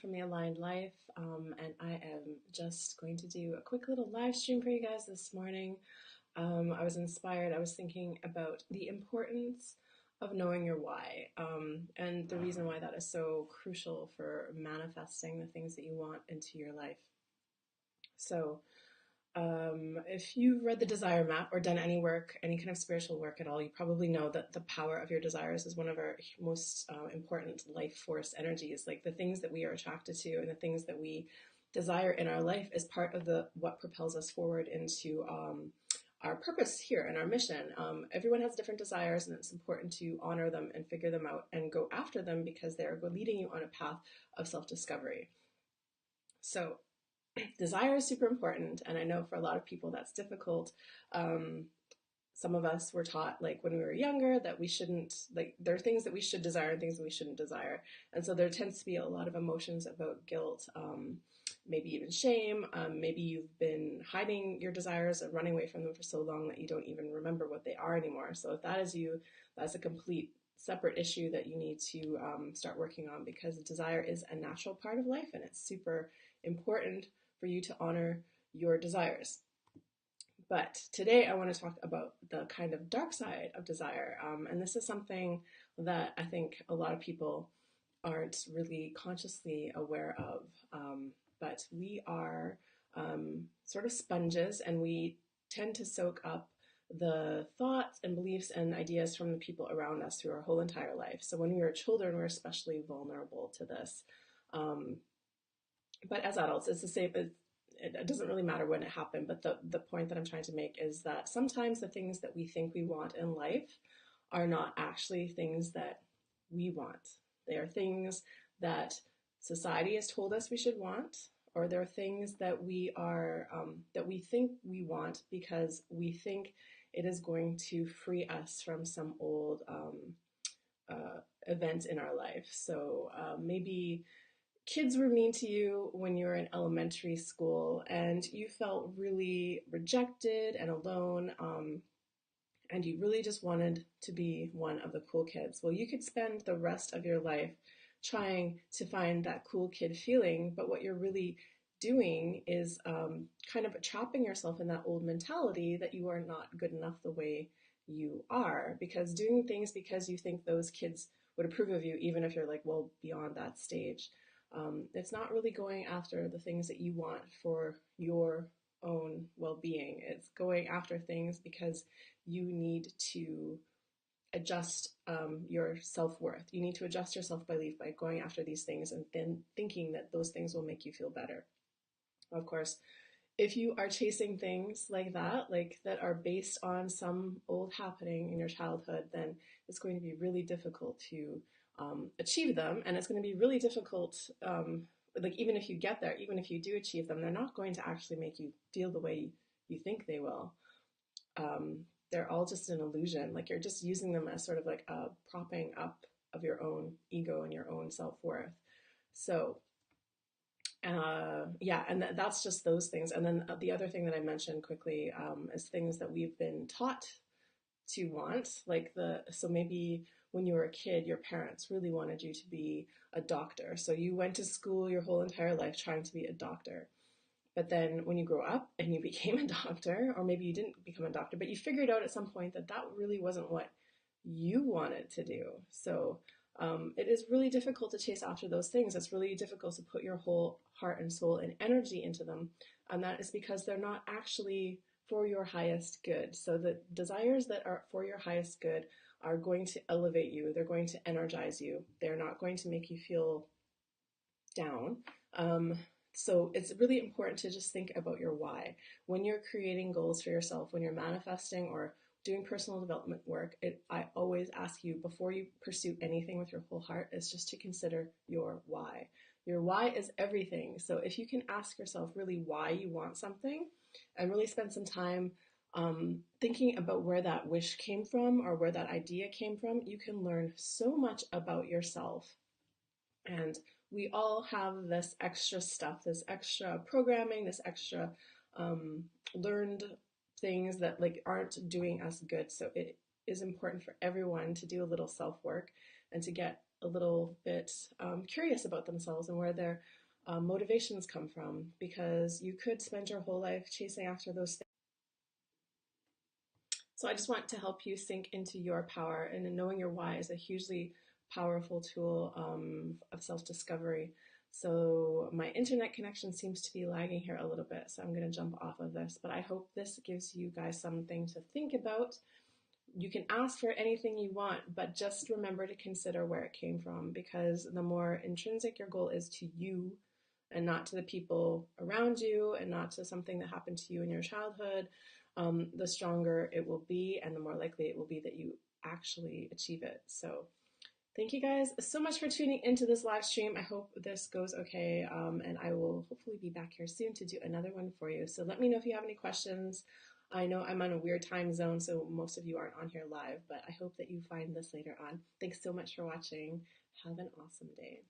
from the Aligned Life, and I am just going to do a quick little live stream for you guys this morning. I was inspired, I was thinking about the importance of knowing your why, and the reason why that is so crucial for manifesting the things that you want into your life. So, if you've read the Desire Map or done any work, any kind of spiritual work at all, you probably know that the power of your desires is one of our most important life force energies. Like the things that we are attracted to and the things that we desire in our life is part of the what propels us forward into our purpose here and our mission. Everyone has different desires, and it's important to honor them and figure them out and go after them because they're leading you on a path of self-discovery. So desire is super important, and I know for a lot of people that's difficult. Some of us were taught, like when we were younger, that we shouldn't, like there are things that we should desire and things that we shouldn't desire, and so there tends to be a lot of emotions about guilt, maybe even shame. Maybe you've been hiding your desires and running away from them for so long that you don't even remember what they are anymore. So if that is you, that's a complete separate issue that you need to start working on, because desire is a natural part of life and it's super important for you to honor your desires. But today I want to talk about the kind of dark side of desire. And this is something that I think a lot of people aren't really consciously aware of. But we are sort of sponges, and we tend to soak up the thoughts and beliefs and ideas from the people around us through our whole entire life. So when we were children, we're especially vulnerable to this. But as adults, it's the same. It doesn't really matter when it happened, but the point that I'm trying to make is that sometimes the things that we think we want in life are not actually things that we want. They are things that society has told us we should want, or they're things that we are that we think we want because we think it is going to free us from some old event in our life. So maybe kids were mean to you when you were in elementary school and you felt really rejected and alone, and you really just wanted to be one of the cool kids. Well, you could spend the rest of your life trying to find that cool kid feeling, but what you're really doing is kind of trapping yourself in that old mentality that you are not good enough the way you are, because doing things because you think those kids would approve of you, even if you're like well beyond that stage. It's not really going after the things that you want for your own well-being. It's going after things because you need to adjust your self-worth. You need to adjust your self-belief by going after these things and then thinking that those things will make you feel better. Of course, if you are chasing things like that are based on some old happening in your childhood, then it's going to be really difficult to achieve them, and it's going to be really difficult. Like even if you get there, even if you do achieve them, they're not going to actually make you feel the way you think they will. They're all just an illusion. Like you're just using them as sort of like a propping up of your own ego and your own self-worth. So yeah, and that's just those things. And then the other thing that I mentioned quickly is things that we've been taught to want, so maybe when you were a kid, your parents really wanted you to be a doctor. So you went to school your whole entire life trying to be a doctor. But then when you grow up and you became a doctor, or maybe you didn't become a doctor, but you figured out at some point that that really wasn't what you wanted to do. So it is really difficult to chase after those things. It's really difficult to put your whole heart and soul and energy into them. And that is because they're not actually for your highest good. So the desires that are for your highest good are going to elevate you. They're going to energize you. They're not going to make you feel down. So it's really important to just think about your why. When you're creating goals for yourself, when you're manifesting or doing personal development work, I always ask you, before you pursue anything with your whole heart, is just to consider your why. Your why is everything. So if you can ask yourself really why you want something and really spend some time thinking about where that wish came from or where that idea came from, you can learn so much about yourself. And we all have this extra stuff, this extra programming, this extra learned things that aren't doing us good. So it is important for everyone to do a little self-work and to get a little bit curious about themselves and where their motivations come from, because you could spend your whole life chasing after those things. So I just want to help you sink into your power, and knowing your why is a hugely powerful tool of self-discovery. So my internet connection seems to be lagging here a little bit, so I'm going to jump off of this, but I hope this gives you guys something to think about. You can ask for anything you want, but just remember to consider where it came from, because the more intrinsic your goal is to you and not to the people around you and not to something that happened to you in your childhood, the stronger it will be and the more likely it will be that you actually achieve it. So thank you guys so much for tuning into this live stream. I hope this goes okay, and I will hopefully be back here soon to do another one for you. So let me know if you have any questions. I know I'm on a weird time zone, so most of you aren't on here live, but I hope that you find this later on. Thanks so much for watching. Have an awesome day.